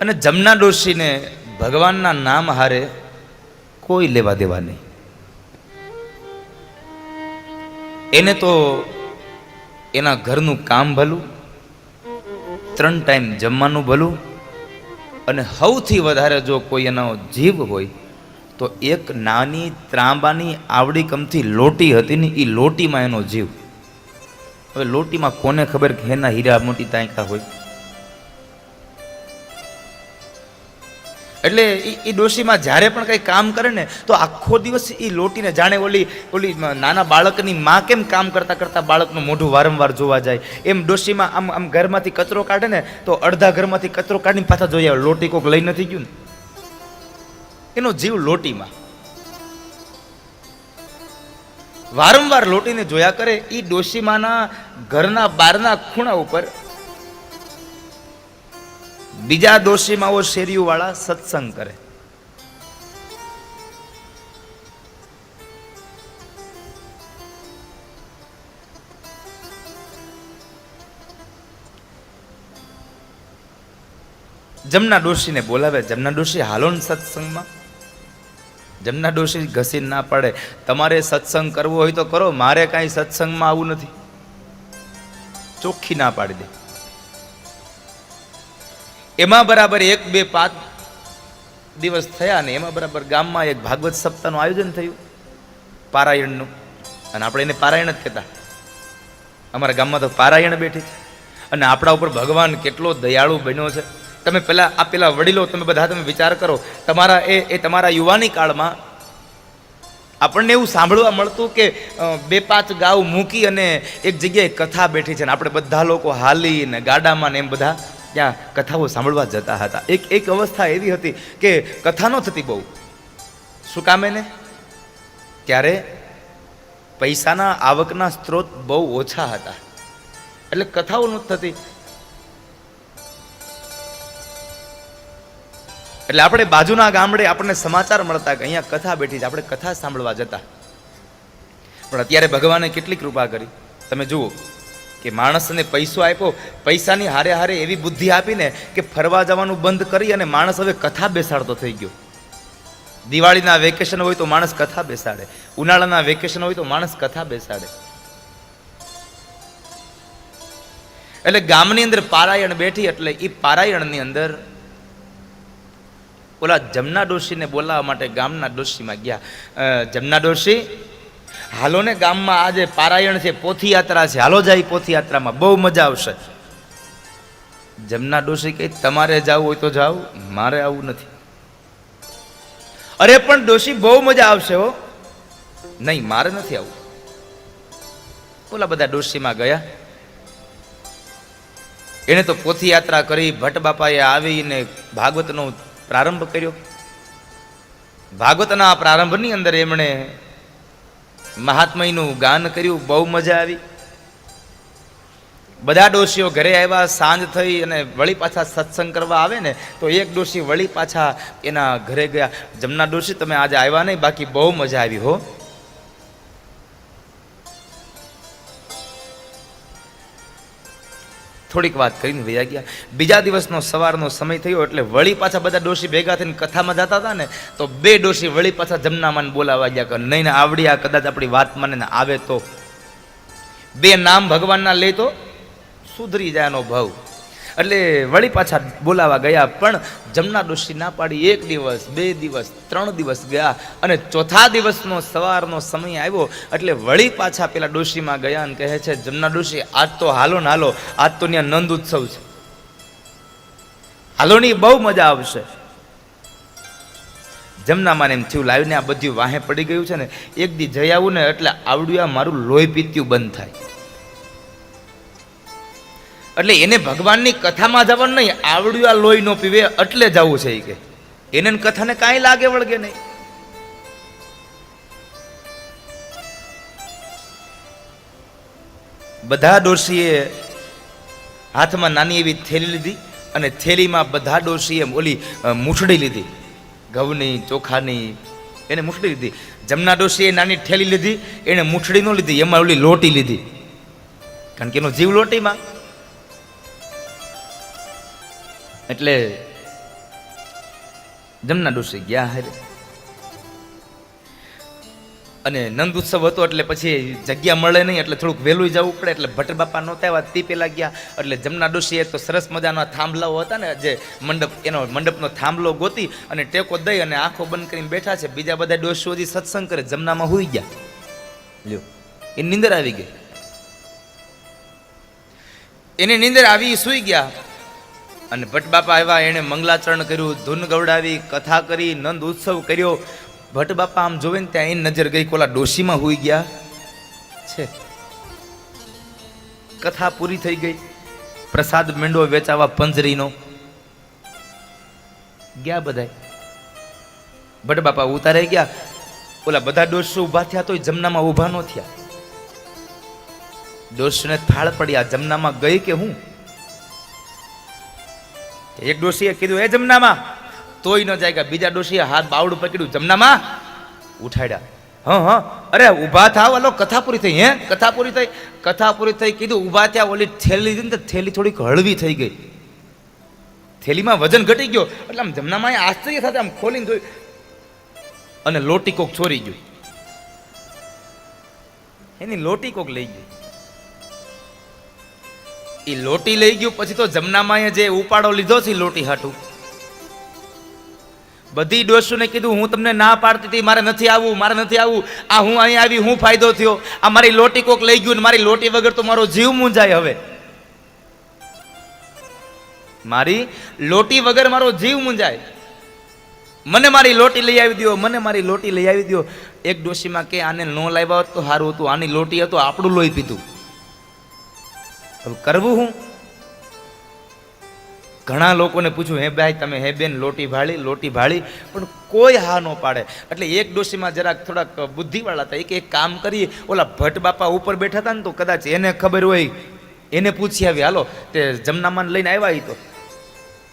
અને જમના ડોશીને ભગવાનના નામ હારે કોઈ લેવા દેવા નહીં. એને તો એના ઘરનું કામ ભલું, 3 ટાઈમ જમવાનું ભલું, અને સૌથી વધારે જો કોઈ એનો જીવ હોય તો એક નાની ત્રાંબાની આવડી કમથી લોટી હતી ને, એ લોટીમાં એનો જીવ. હવે લોટીમાં કોને ખબર કે એના હીરા મોટી તાંકા હોય. એટલે એ ડોશીમાં જ્યારે પણ કંઈ કામ કરે ને તો આખો દિવસ એ લોટીને જાણે ઓલી નાના બાળકની માં કેમ કામ કરતા કરતા બાળકનું મોઢું વારંવાર જોવા જાય, એમ ડોશીમાં આમ ઘરમાંથી કચરો કાઢે ને તો અડધા ઘરમાંથી કચરો કાઢીને પાછા જોઈ આવે, લોટી કોક લઈ નથી ગયું ને. એનો જીવ લોટીમાં. વારંવાર લોટીને જોયા કરે. એ ડોશીમાના ઘરના બહારના ખૂણા ઉપર બીજા ડોશીમાઓ શેરીઓ વાળા સત્સંગ કરે. જમના ડોશીને બોલાવે, જમના ડોશી હાલો ને સત્સંગમાં. જમના ડોશી ઘસીને ના પાડે, તમારે સત્સંગ કરવો હોય તો કરો, મારે કાંઈ સત્સંગમાં આવવું નથી. ચોખ્ખી ના પાડી દે. એમાં બરાબર 1, 2, 5 દિવસ થયા ને એમાં બરાબર ગામમાં એક ભાગવત સપ્તાહનું આયોજન થયું, પારાયણનું. અને આપણે એને પારાયણ જ કહેતા. અમારા ગામમાં તો પારાયણ બેઠી છે. અને આપણા ઉપર ભગવાન કેટલો દયાળુ બન્યો છે. તમે પેલા વડીલો તમે વિચાર કરો, તમારા યુવાની કાળમાં આપણને એવું સાંભળવા મળતું કે 2-5 ગાઉ મૂકી અને એક જગ્યાએ કથા બેઠી છે ને આપણે બધા લોકો હાલી ને ગાડામાં ને એમ બધા ત્યાં કથાઓ સાંભળવા જતા હતા. એક અવસ્થા એવી હતી કે કથા ન થતી બહુ. શું કામ એને? ત્યારે પૈસાના આવકના સ્ત્રોત બહુ ઓછા હતા, એટલે કથાઓ નથી થતી. એટલે આપણે બાજુના ગામડે આપણને સમાચાર મળતા કે અહીંયા કથા બેઠી છે, આપણે કથા સાંભળવા જતા. પણ અત્યારે ભગવાને કેટલી કૃપા કરી. તમે જુઓ કે માણસને પૈસો આપ્યો, પૈસાની હારે હારે એવી બુદ્ધિ આપીને કે ફરવા જવાનું બંધ કરી અને માણસ હવે કથા બેસાડતો થઈ ગયો. દિવાળીના વેકેશન હોય તો માણસ કથા બેસાડે, ઉનાળાના વેકેશન હોય તો માણસ કથા બેસાડે. એટલે ગામની અંદર પારાયણ બેઠી, એટલે એ પારાયણની અંદર ઓલા જમના ડોશીને બોલાવવા માટે ગામના ડોશીમાં ગયા. જમના ડોશી, હાલો ને ગામમાં આજે પારાયણ છે, પોથીયાત્રા છે, હાલો જાય પોથીયાત્રામાં, બહુ મજા આવશે. જમના ડોશી કહે, તમારે જવું હોય તો જાઓ, મારે આવું નથી. અરે પણ ડોશી બહુ મજા આવશે હો. નહીં, મારે નથી આવું. ઓલા બધા ડોશીમાં ગયા. એને તો પોથીયાત્રા કરી, ભટ્ટ બાપાએ આવીને ભાગવતનો પ્રારંભ કર્યો. ભાગવતના પ્રારંભની અંદર એમણે મહાત્મયનું ગાન કર્યું, બહુ મજા આવી. બધા ડોશીઓ ઘરે આવ્યા, સાંજ થઈ અને વળી પાછા સત્સંગ કરવા આવે ને તો એક ડોશી વળી પાછા એના ઘરે ગયા. જમના ડોશી તમે આજે આવ્યા નહીં, બાકી બહુ મજા આવી હો. થોડીક વાત કરીને વયા ગયા. બીજા દિવસનો સવારનો સમય થયો એટલે વળી પાછા બધા ડોશી ભેગા થઈને કથામાં જતા હતા ને તો 2 ડોશી વળી પાછા જમનામાને બોલાવા ગયા કે નહીં ને આવડી આ કદાચ આપણી વાત માને ને આવે તો 2 નામ ભગવાનના લે તો સુધરી જાય એનો ભાવ. એટલે વળી પાછા બોલાવા ગયા, પણ જમના ડોશી ના પાડી. 1 દિવસ, 2 દિવસ, 3 દિવસ ગયા અને ચોથા દિવસનો સવારનો સમય આવ્યો એટલે વળી પાછા પેલા ડોશીમાં ગયા અને કહે છે, જમના ડોશી આજ તો હાલો ને હાલો, આજ તો ત્યાં નંદ ઉત્સવ છે, હાલો ની બહુ મજા આવશે. જમના માને એમ થયું, લાવીને આ બધું વાહે પડી ગયું છે ને, એક દી જઈ આવું ને એટલે આવડ્યું આ મારું લોહી પીત્યું બંધ થાય. એટલે એને ભગવાનની કથામાં જવાનું નહીં, આવડ્યું આ લોહી નો પીવે એટલે જવું છે કે એને કથાને કાંઈ લાગે વળગે નહીં. બધા ડોશીએ હાથમાં નાની એવી થેલી લીધી અને થેલીમાં બધા ડોશીએ ઓલી મૂઠડી લીધી, ઘઉંની ચોખાની, એને મૂઠડી લીધી. જમના ડોશીએ નાની થેલી લીધી, એને મૂઠડી ન લીધી, એમાં ઓલી લોટી લીધી, કારણ કે એનો જીવ લોટીમાં. એટલે જમના ડોશી ગયા હારે. અને નંદ ઉત્સવ હતો એટલે પછી જગ્યા મળે નહીં એટલે થોડુંક વહેલું જવું પડે, એટલે ભટ્ટ બાપા નહોતા આવ્યા તે પહેલા ગયા. એટલે જમના ડોશી એક તો સરસ મજાના થાંભલાઓ હતા ને, જે મંડપ, એનો મંડપનો થાંભલો ગોતી અને ટેકો દઈ અને આંખો બંધ કરીને બેઠા છે. બીજા બધા ડોશીઓ હજી સત્સંગ કરે, જમનામાં હુઈ ગયા. લ્યો, એ નીંદર આવી ગઈ. એની નીંદર આવી, સૂઈ ગયા. અને ભટ્ટ બાપા આવ્યા, એણે મંગલાચરણ કર્યું, ધૂન ગવડાવી, કથા કરી, નંદ ઉત્સવ કર્યો. ભટ્ટ બાપા આમ જોવે ને ત્યાં એની નજર ગઈ કોલા ડોશીમાં હુઈ ગયા છે. કથા પૂરી થઈ ગઈ. પ્રસાદ મેંડો વેચાવા પંજરીનો. ગયા બધા. ભટ્ટ બાપા ઉતારે ગયા. ઓલા બધા ડોશી ઊભા થયા તો જમનામાં ઊભા ન થયા. ડોશીને થાળ પડી, આ જમનામાં ગઈ કે હું? એક ડોશીએ કીધું, એ જમનામાં, તોય ન જાય. બીજા ડોશીએ હાથ બાવડું પકડ્યું, જમનામાં ઉઠાડ્યા. હા, અરે ઊભા થાવ, હલો કથા પૂરી થઈ. હે, કથા પૂરી થઈ? કથા પૂરી થઈ કીધું, ઊભા થયા. ઓલી થેલી લીધી ને, થેલી થોડીક હળવી થઈ ગઈ, થેલીમાં વજન ઘટી ગયો. એટલે આમ જમનામાં આશ્ચર્ય સાથે આમ ખોલીને જોયું, અને લોટી કોક ચોરી ગયું. એની લોટી કોક લઈ ગયું. એ લોટી લઈ ગયું પછી તો જમનામાં જે ઉપાડો લીધો છે લોટી હાટું, બધી ડોશીઓને કીધું, હું તમને ના પાડતી હતી, મારે નથી આવવું, મારે નથી આવવું. આ હું અહીં આવી, હું ફાયદો થયો? આ મારી લોટી કોક લઈ ગયું, મારી લોટી વગર તો મારો જીવ મૂંઝાય. હવે મારી લોટી વગર મારો જીવ મૂંઝાય. મને મારી લોટી લઈ આવી દો, મને મારી લોટી લઈ આવી દો. એક ડોશીમાં કે આને ન લાવ્યા હોત તો સારું હતું, આની લોટી હતો આપણું લોહી પીતું. હવે કરવું હું? ઘણા લોકોને પૂછ્યું, હે ભાઈ તમે હે બેન લોટી ભાળી, લોટી ભાળી, પણ કોઈ હા ન પાડે. એટલે એક ડોશીમાં જરાક થોડાક બુદ્ધિવાળા હતા. એક કામ કરીએ, ઓલા ભટ્ટ બાપા ઉપર બેઠા હતા ને, તો કદાચ એને ખબર હોય, એને પૂછી આવી. હાલો, તે જમનામાં લઈને આવ્યા. તો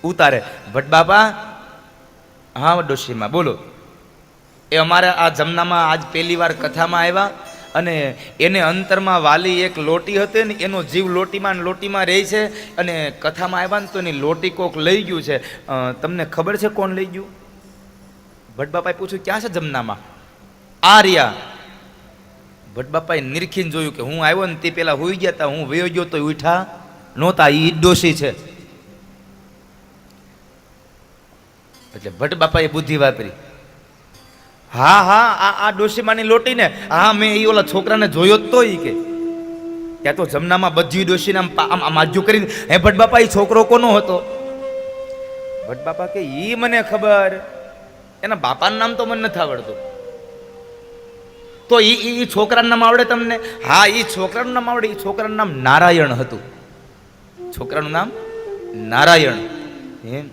ઉતારે, ભટ્ટ બાપા, હા ડોશીમાં બોલો. એ અમારે આ જમનામાં આજ પહેલી વાર કથામાં આવ્યા, અને એને અંતરમાં વાલી એક લોટી હતી ને, એનો જીવ લોટીમાં રહે છે. અને કથામાં આવ્યા ને તો એની લોટી કોક લઈ ગયું છે. તમને ખબર છે કોણ લઈ ગયું? ભટ્ટ બાપાએ પૂછ્યું, ક્યાં છે જમનામાં? આ રહ્યા. ભટ્ટ બાપાએ નિરખીને જોયું કે હું આવ્યો ને તે પેલા હુઈ ગયા હતા, હું વયો ગયો તો ઉઠા નહોતા. એ ડોશી છે. એટલે ભટ્ટ બાપાએ બુદ્ધિ વાપરી. હા, આ ડોશીમાની લોટી ને, હા મેં એ ઓલા છોકરાને જોયો જ તો. એ કે ત્યાં તો જમનામાં બધી ડોશીને આમ માજુ કરીને, હે ભટ્ટ બાપા, એ છોકરો કોનો હતો? ભટ્ટ બાપા કે ઈ મને ખબર, એના બાપાનું નામ તો મને નથી આવડતું. તો એ છોકરાનું નામ આવડે તમને? હા, એ છોકરાનું નામ આવડે. એ છોકરાનું નામ નારાયણ હતું. છોકરાનું નામ નારાયણ. એમ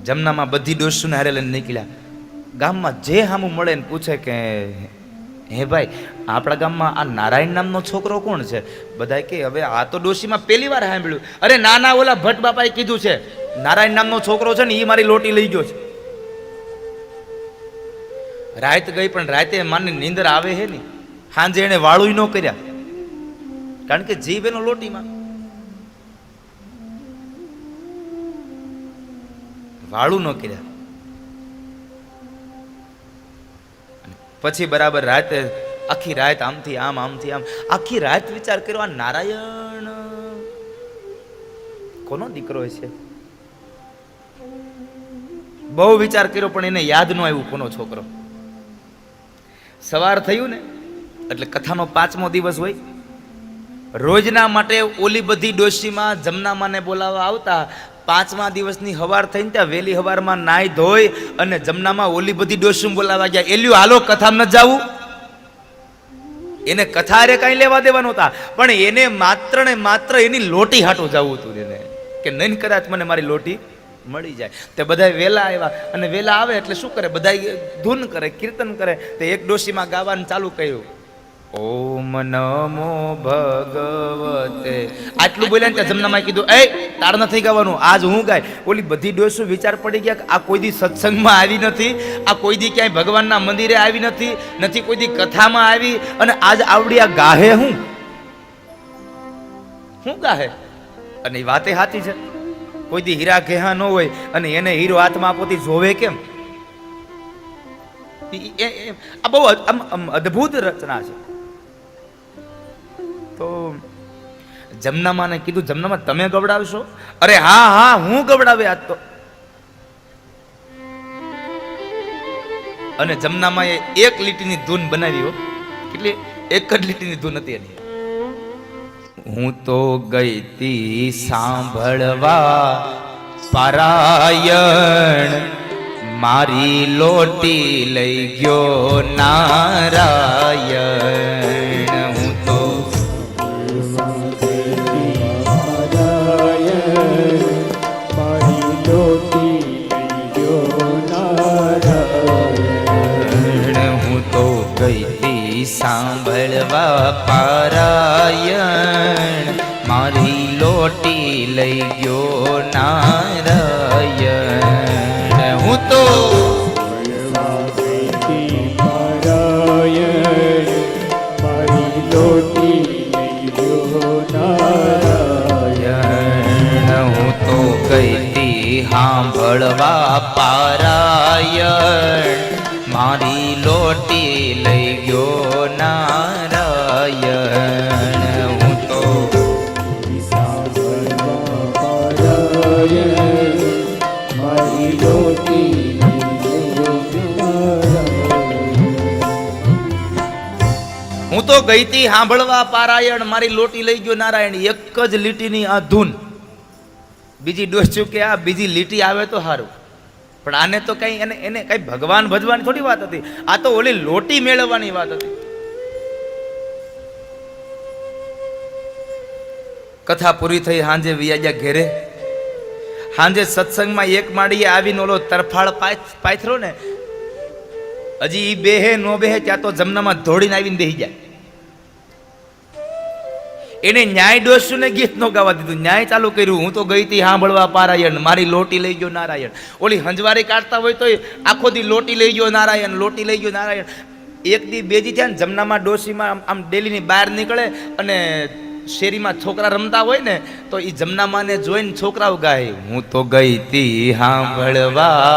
જમનામાં બધી ડોશીને હારે લઈને નીકળ્યા. ગામમાં જે હામું મળે ને પૂછે કે, હે ભાઈ આપણા ગામમાં આ નારાયણ નામનો છોકરો કોણ છે? બધા કે હવે આ તો ડોશીમાં પહેલી વાર સાંભળ્યું. અરે ના, ઓલા ભટ્ટ બાપાએ કીધું છે, નારાયણ નામનો છોકરો છે ને, એ મારી લોટી લઈ ગયો છે. રાત ગઈ, પણ રાતે માને નીંદર આવે હે ને. સાંજે એને વાળું ન કર્યા, કારણ કે જીવ એનો લોટીમાં. વાળું ન કર્યા. પછી બરાબર રાતે, આખી રાત આમથી આમ, આમથી આમ, આખી રાત વિચાર કર્યો, આ નારાયણ કોનો દીકરો છે? બહુ વિચાર કર્યો, પણ એને યાદ ન આવ્યું કોનો છોકરો. સવાર થયું ને એટલે કથાનો 5મો દિવસ હોય. રોજના માટે ઓલી બધી ડોશીમાં જમનામાને બોલાવવા આવતા. 5મા દિવસની હવાર થઈને ત્યાં વહેલી હવારમાં નાઈ ધોઈ અને જમનામાં ઓલી બધી ડોશી બોલાવા ગયા. એલ્યું હાલો કથામાં ન જાવું. એને કથા રે કઈ લેવા દેવા નહોતા, પણ એને માત્ર ને માત્ર એની લોટી હાટું જવું હતું. એને કે નહીં કદાચ મને મારી લોટી મળી જાય. તે બધા વેલા આવ્યા, અને વેલા આવે એટલે શું કરે? બધા ધૂન કરે, કીર્તન કરે. તે એક ડોશીમાં ગાવાનું ચાલુ કર્યું, ઓમ નમો ભગવતે. આટલું બોલ્યા ને ત્યાં જમનામાં કીધું, એ તાર નથી ગાવાનું, આજ હું ગાય. ઓલી બધી ડોશી વિચાર પડી ગયા કે આ કોઈ દી સત્સંગમાં આવી નથી, આ કોઈ દી ક્યાંય ભગવાનના મંદિરે આવી નથી કોઈ દી કથામાં આવી, અને આજ આવડી આ ગાહે હું ગાહે. અને એ વાતે સાચી છે. કોઈ દી હીરા ઘેહા ન હોય અને એને હીરો હાથમાં આપોથી જોવે કેમ? આ બહુ અદ્ભુત રચના છે. તો જમનામાને કીધું, જમનામાં તમે ગવડાવશો? અરે હા હા, હું ગવડાવે આજ તો. અને જમનામાં એક લીટીની ધૂન બનાવી હો. કેટલી? એક જ લીટીની ધૂન હતી એની. હું તો ગઈ તી સાંભળવા પારાયણ, મારી લોટી લઈ ગયો નારાયણ. હું તો મારી લોટી લઈ ગયો નારાયણ. હું તો ગઈ તી સાંભળવા પારાયણ, મારી લોટી લઈ ગયો નારાયણ. હું તો નારાયણ, મારી લોટી લઈ ગયો નારાયણ. હું તો ગઈ તી સાંભળવા પારાયણ, મારી લોટી લઈ ગયો નારાયણ. હું તો નારાયણ, મારી લોટી લઈ ગયો નારાયણ. હું તો ગઈ તી સાંભળવા પારાયણ, મારી લોટી લઈ ગયો નારાયણ. એક જ લીટીની આ ધૂન. બીજી ડોસ્યું કે આ બીજી લીટી આવે તો સારું, પણ આને તો કઈ એને કઈ ભગવાન ભજવાની થોડી વાત હતી. આ તો ઓલી લોટી મેળવવાની વાત હતી. કથા પૂરી થઈ, હાંજે વિયાજા ઘેરે. હાંજે સત્સંગમાં એક માળીએ આવીને ઓલો તરફાળ પાથરો ને, હજી ઈ બેહે નો બેહે ત્યાં તો જમનામાં ધોડીને આવીને બેહી જાય. એને ન્યાય ડોસ્યુને ગીત નો ગાવા દીધું, ન્યાય ચાલુ કર્યું. હું તો ગઈ તી સાંભળવા પારાયણ, મારી લોટી લઈ ગયો નારાયણ. ઓલી હંજવારી કાઢતા હોય તો આખો દી લોટી લઈ ગયો નારાયણ, લોટી લઈ ગયો નારાયણ. એક દી બેજી થયા ને, જમનામાં ડોશીમાં આમ ડેલીની બહાર નીકળે અને શેરીમાં છોકરા રમતા હોય ને, તો એ જમનામાને જોઈને છોકરાઓ ગાય, હું તો ગઈ તી સાંભળવા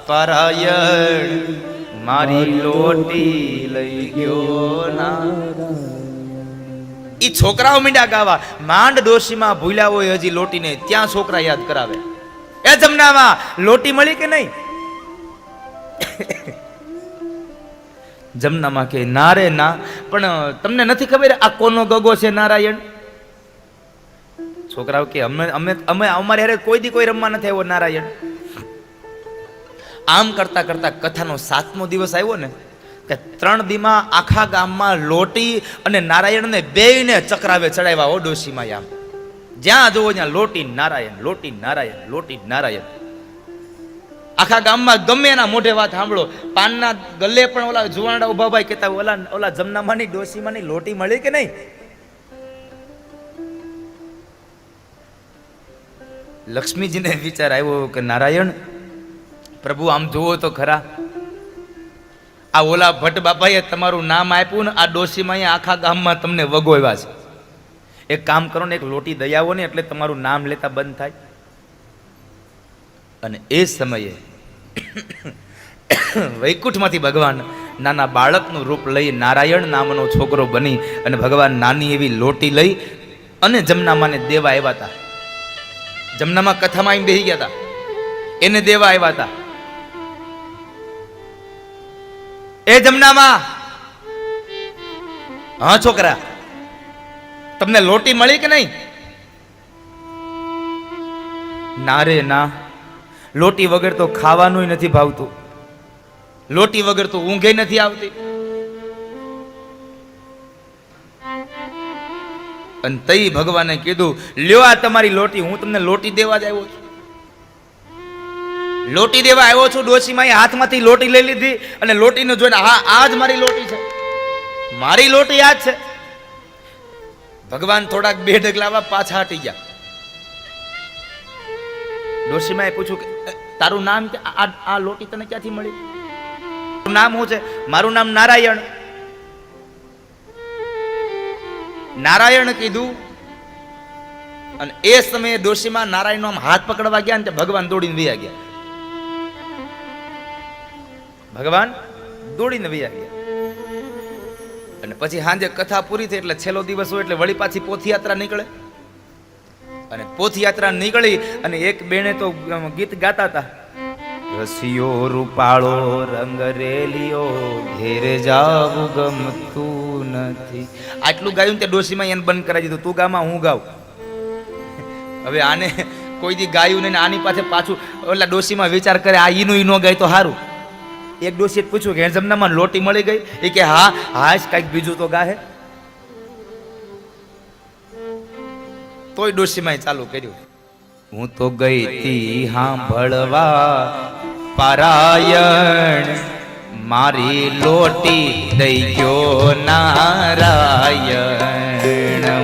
પારાયણ, મારી લોટી લઈ ગયો નારાયણ. ઈ છોકરાઓ મીંડા ગાવા. માંડ ડોશીમાં ભૂલ્યા હોય હજી લોટીને, ત્યાં છોકરા યાદ કરાવે, એ જમનામાં લોટી મળી કે નહીં? જમનામાં કે ના રે ના, પણ તમને નથી ખબર આ કોનો ગગો છે નારાયણ? છોકરાઓ કે અમે અમારે હારે કોઈ દી કોઈ રમવા નથી આવ્યો નારાયણ. આમ કરતા કરતા કથાનો 7મો દિવસ આવ્યો ને, કે 3 દીમાં આખા ગામમાં લોટી અને નારાયણને બેયને ચક્રાવે ચડાવ્યા હો ડોશીમાં. આમ જ્યાં જોવો ત્યાં લોટી નારાયણ, લોટી નારાયણ, લોટી નારાયણ. આખા ગામમાં ગમે એના મોઢે વાત સાંભળો. પાનના ગલ્લે પણ ઓલા જુવાનડા ઉભા ભાઈ કહેતા ઓલા જમનામાંની ડોશીમાંની લોટી મળી કે નહીં? લક્ષ્મીજીને વિચાર આવ્યો કે નારાયણ પ્રભુ આમ જુઓ તો ખરા, આ ઓલા ભટ્ટ બાપાએ તમારું નામ આપ્યું ને, આ ડોશીમાં અહીંયા આખા ગામમાં તમને વગોવ્યા છે. એક કામ કરો ને, એક લોટી દઈ આવો ને, એટલે તમારું નામ લેતા બંધ થાય. અને એ સમયે વૈકુંઠમાંથી ભગવાન નાના બાળકનું રૂપ લઈ નારાયણ નામનો છોકરો બની અને ભગવાન નાની એવી લોટી લઈ અને જમનામાને દેવા આવ્યા હતા. જમનામાં કથામાં આવીને બેસી ગયા હતા, એને દેવા આવ્યા હતા. એ જમનામાં, હા છોકરા, તમને લોટી મળી કે નહીં? ના રે ના, લોટી વગર તો ખાવાનું નથી ભાવતું, લોટી વગર તો ઊંઘે નથી આવતી. અને તઈ ભગવાને કીધું, લ્યો આ તમારી લોટી, હું તમને લોટી દેવા જ આવ્યો છું. લોટી દેવા આવ્યો છું. ડોશીમાં હાથમાંથી લોટી લઈ લીધી અને લોટીને જોઈને, હા આ જ મારી લોટી છે, મારી લોટી આ જ છે. ભગવાન થોડાક 2 ડગલા પાછા હટી ગયા. ડોશીમાએ પૂછ્યું કે તારું નામ કે આ લોટી તને ક્યાંથી મળી? નામ શું છે? મારું નામ નારાયણ. નારાયણ કીધું અને એ સમયે ડોશીમાં નારાયણનો આમ હાથ પકડવા ગયા ને તે ભગવાન દોડીને વયા ગયા. ભગવાન દોડીને વયા ગયા. અને પછી સાંજે કથા પૂરી થઈ એટલે છેલ્લો દિવસ હોય એટલે વળી પાછી પોથયાત્રા નીકળે. અને પોથયાત્રા નીકળી અને એક બેને તો ગીત ગાતા હતા, રસિયો રૂપાળો રંગ રેલિયો ઘેર જાવું ગમતું નથી. આટલું ગાયું તે ડોશીમાં એને બંધ કરાવી દીધું, તું ગામાં હું ગાઉં. હવે આને કોઈ દી ગાયું નહીં, આની પાસે પાછું ઓલા ડોશીમાં વિચાર કરે આ ઈનું ઈ નો ગાય તો સારું. એક ડોશીએ પૂછ્યું કે જમનામાં લોટી મળી ગઈ? એ કે હા હા કઈક બીજું તો ગાહે. તોય ડોશીમાં ચાલુ કર્યું, હું તો ગઈ તી સાંભળવા પારાયણ, મારી લોટી દઈ ગયો નારાયણ.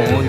હું